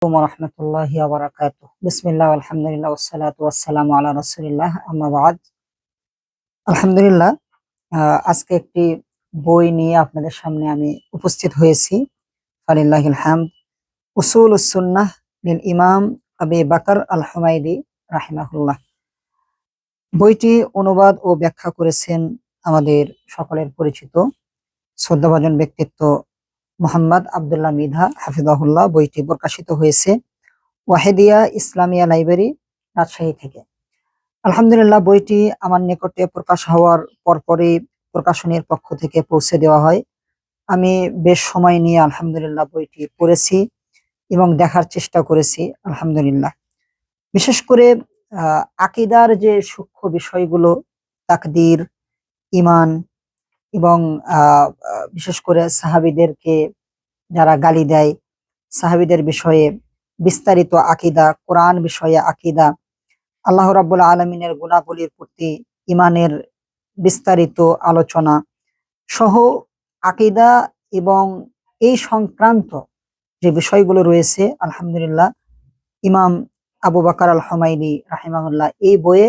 ওরহমতুল্লাহি ওয়া বারাকাতুহু। বিসমিল্লাহ আলহামদুলিল্লাহ ওয়াসসালাতু ওয়াসসালামু আলা রাসূলিল্লাহ আম্মা বা'দ। আলহামদুলিল্লাহ, আজকে একটি বই নিয়ে আপনাদের সামনে আমি উপস্থিত হয়েছি। ফালিল্লাহিল হামদ। উসুলুস সুন্নাহ লিল ইমাম আবি বকর আল হুমায়দি রাহিমাহুল্লাহ। বইটি অনুবাদ ও ব্যাখ্যা করেছেন আমাদের সকলের পরিচিত শ্রদ্ধাভাজন ব্যক্তিত্ব মোহাম্মদ আব্দুল্লাহ মৃধা হাফিজাহুল্লাহ। বইটি প্রকাশিত হয়েছে ওয়াহিদিয়া ইসলামিয়া লাইব্রেরি, রাজশাহী থেকে। আলহামদুলিল্লাহ, বইটি আমার নিকটে প্রকাশ হওয়ার পরপরই প্রকাশনীর পক্ষ থেকে পৌঁছে দেওয়া হয়। আমি বেশ সময় নিয়ে আলহামদুলিল্লাহ বইটি পড়েছি এবং দেখার চেষ্টা করেছি। আলহামদুলিল্লাহ, বিশেষ করে আকীদার যে সূক্ষ্ম বিষয়গুলো, তাকদীর, ঈমান এবং বিশেষ করে সাহাবীদেরকে যারা গালি দেয়, সাহাবীদের বিষয়ে বিস্তারিত আকীদা, কোরআন বিষয়ে আকীদা, আল্লাহ রাব্বুল আলামিনের গুণাবলীর প্রতি ঈমানের বিস্তারিত আলোচনা সহ আকীদা এবং এই সংক্রান্ত যে বিষয়গুলো রয়েছে, আলহামদুলিল্লাহ ইমাম আবু বকর আল হুমায়দি রাহিমাহুল্লাহ এই বইয়ে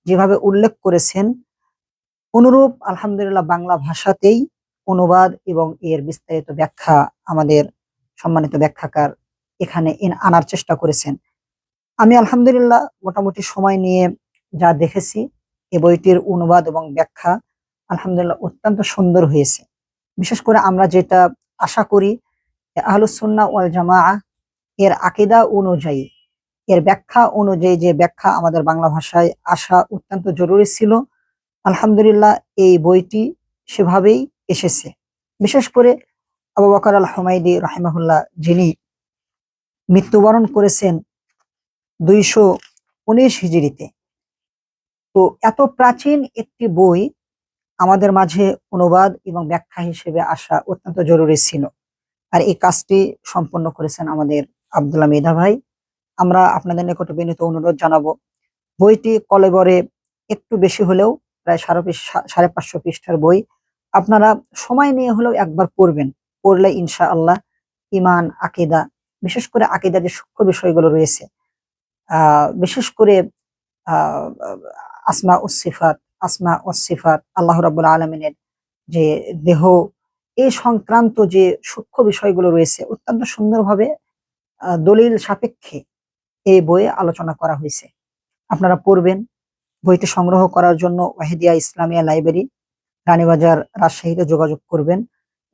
যেভাবে উল্লেখ করেছেন, অনুরূপ আলহামদুলিল্লাহ বাংলা ভাষাতেই অনুবাদ এবং এর বিস্তারিত ব্যাখ্যা আমাদের সম্মানিত ব্যাখ্যাকার এখানে আনার চেষ্টা করেছেন। আমি আলহামদুলিল্লাহ মোটামুটি সময় নিয়ে যা দেখেছি, এই বইটির অনুবাদ এবং ব্যাখ্যা আলহামদুলিল্লাহ অত্যন্ত সুন্দর হয়েছে। বিশেষ করে আমরা যেটা আশা করি, আহলুস সুন্নাহ ওয়াল জামাআহ এর আকীদা অনুযায়ী, এর ব্যাখ্যা অনুযায়ী যে ব্যাখ্যা আমাদের বাংলা ভাষায় আসা অত্যন্ত জরুরি ছিল, আলহামদুলিল্লাহ এই বইটি সেভাবেই এসেছে। বিশেষ করে আবু বকর আল হুমায়দি রাহিমাহুল্লাহ, যিনি মৃত্যুবরণ করেছেন 219 হিজরিতে, তো এত প্রাচীন একটি বই আমাদের মাঝে অনুবাদ এবং ব্যাখ্যা হিসেবে আসা অত্যন্ত জরুরি ছিল। আর এই কাজটি সম্পন্ন করেছেন আমাদের আব্দুল্লাহ মৃধা ভাই। আমরা আপনাদের নিকটে বিনীত অনুরোধ জানাবো, বইটি কলেবরে একটু বেশি হলেও প্রায় 550 পৃষ্ঠার বই। আপনারা সময় নিয়ে হলেও একবার পড়বেন। পড়লে ইনশাআল্লাহ ঈমান, আকীদা, বিশেষ করে আকীদার যে সূক্ষ্ম বিষয়গুলো রয়েছে, বিশেষ করে আহ আসমা ওয়াস সিফাত, আল্লাহ রাব্বুল আলামিনের যে দেহ, এই সংক্রান্ত যে সূক্ষ্ম বিষয়গুলো রয়েছে অত্যন্ত সুন্দরভাবে দলিল সাপেক্ষে এই বইয়ে আলোচনা করা হয়েছে। আপনারা পড়বেন। বইটি সংগ্রহ করার জন্য ওয়াহিদিয়া ইসলামিয়া লাইব্রেরি, রানীবাজার, রাজশাহীতে যোগাযোগ করবেন।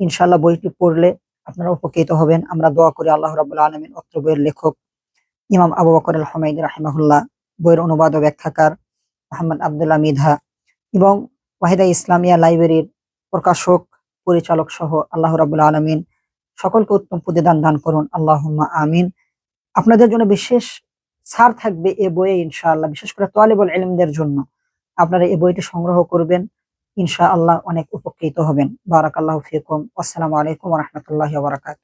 ইনশাআল্লাহ বইটি পড়লে আপনারা উপকৃত হবেন। আমরা দোয়া করি আল্লাহ রাব্বুল আলামিন অত্র বইয়ের লেখক ইমাম আবু বকর আল হুমায়দি রাহিমাহুল্লাহ, বইয়ের অনুবাদ ও ব্যাখ্যাকার মোহাম্মদ আব্দুল্লাহ মৃধা এবং ওয়াহিদা ইসলামিয়া লাইব্রেরির প্রকাশক, পরিচালক সহ আল্লাহ রাব্বুল আলামিন সকলকে উত্তম প্রতিদান দান করুন, আল্লাহুম্মা আমিন। আপনাদের জন্য বিশেষ ছাড় থাকবে এ বইয়ে ইনশাআল্লাহ, বিশেষ করে তালিবুল ইলমদের জন্য। আপনারা এই বইটি সংগ্রহ করবেন, ইনশাআল্লাহ অনেক উপকৃত হবেন। বারাকাল্লাহু ফিকুম। আসসালামু আলাইকুম ওয়া রাহমাতুল্লাহি ওয়া বারাকাতুহু।